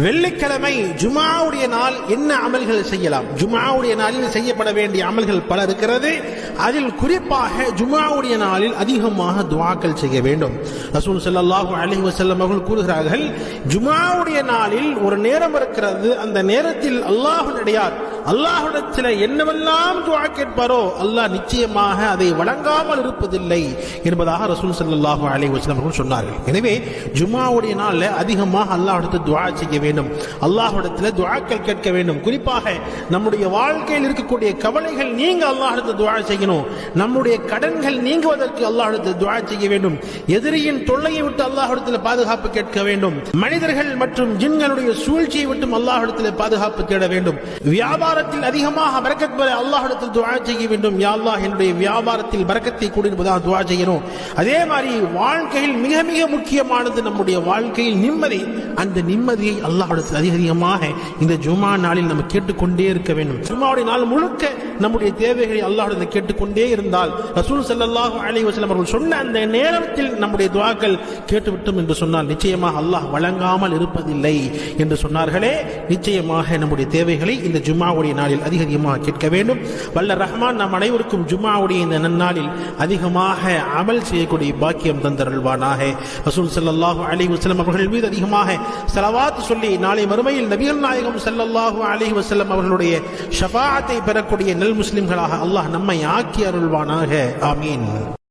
வெள்ளிக்கிழமை ஜுமாவுடைய நாள் என்ன அமல்கள் செய்யலாம்? ஜுமாவுடைய நாளில் செய்யப்பட வேண்டிய அமல்கள் பல இருக்கிறது. அதில் குறிப்பாக ஜுமாவுடைய நாளில் அதிகமாக துஆக்கள் செய்ய வேண்டும். ரசூல் ஸல்லல்லாஹு அலைஹி வஸல்லம் அவர்கள் கூறுகிறார்கள், ஜுமாவுடைய நாளில் ஒரு நேரம் இருக்கிறது, அந்த நேரத்தில் அல்லாஹ்வுடையார் அல்லாஹ்விடத்தில் என்னவெல்லாம் துஆ கேட்பாரோ அல்லாஹ் நிச்சயமாக அதை வழங்காமல் இருப்பதில்லை என்பதாக ரசூல் ஸல்லல்லாஹு அலைஹி வஸல்லம் அவர்கள் சொன்னார்கள். எனவே ஜுமாவுடைய நாளில் அதிகமாக அல்லாஹ்விடத்தில் துஆ செய்ய வேண்டும், அல்லாஹ்விடத்தில் துஆக்கள் கேட்க வேண்டும். குறிப்பாக நம்முடைய வாழ்க்கையில் இருக்கக்கூடிய கவலைகள் நீங்க அல்லாஹ்விடத்தில் துஆ செய்யணும். நம்முடைய கடன்கள் நீங்குவதற்கு அல்லாஹ்விடத்தில் துஆ செய்ய வேண்டும். எதிரியின் தொல்லையை விட்டு அல்லாஹ்விடத்தில் பாதுகாப்பு கேட்க வேண்டும். மனிதர்கள் மற்றும் ஜின்களுடைய சூழ்ச்சியை விட்டு அல்லாஹ்விடத்தில் பாதுகாப்பு தேட வேண்டும். வியாபாரத்தில் அதிகமாக பரக்கத் பெற அல்லாஹ்விடத்தில் துஆ செய்ய வேண்டும். யா அல்லாஹ், என்னுடைய வியாபாரத்தில் பரக்கத்தை கொடு என்பதாக துஆ செய்யணும். அதே மாதிரி வாழ்க்கையில் மிக மிக முக்கியமானது நம்முடைய வாழ்க்கையில் நிம்மதி. அந்த நிம்மதியை அல்லாஹ்விடத்தில் அதிகமாக இந்த ஜுமா நாளில் நம்ம கேட்டுக்கொண்டே இருக்க வேண்டும். ஜுமாவுடைய நாள் முழுக்க நம்முடைய தேவைகளை அல்லாஹ்விடத்தில் கேட்டுக்கொண்டே இருந்தால் ரசூல் ஸல்லல்லாஹு அலைஹி வஸல்லம் அவர்கள் சொன்ன அந்த நேரத்தில் நம்முடைய துஆக்கள் கேட்டுவிட்டோம் என்று சொன்னால் நிச்சயமாக அல்லாஹ் வழங்காமல் இருப்பதில்லை என்று சொன்னார்களே. நிச்சயமாக நம்முடைய தேவைகளை இந்த ஜுமாவுடைய நாளில் அதிகமாக கேட்க வேண்டும். வல்ல ரஹ்மான் நம் அனைவருக்கும் ஜுமாவுடைய இந்த நன்னாளில் அதிகமாக அமல் செய்யக்கூடிய பாக்கியம் தந்தருள்வானாக. ரசூல் ஸல்லல்லாஹு அலைஹி வஸல்லம் அவர்கள் மீது அதிகமாக ஸலவாத் சொல்லி நாளை மறுமையில் நபிகள் நாயகம் ஸல்லல்லாஹு அலைஹி வஸல்லம் அவர்களுடைய ஷஃபாஅத்தை பெறக்கூடிய நல் முஸ்லிம்களாக அல்லாஹ் நம்மை ஆக்கி அருள்வானாக. ஆமீன்.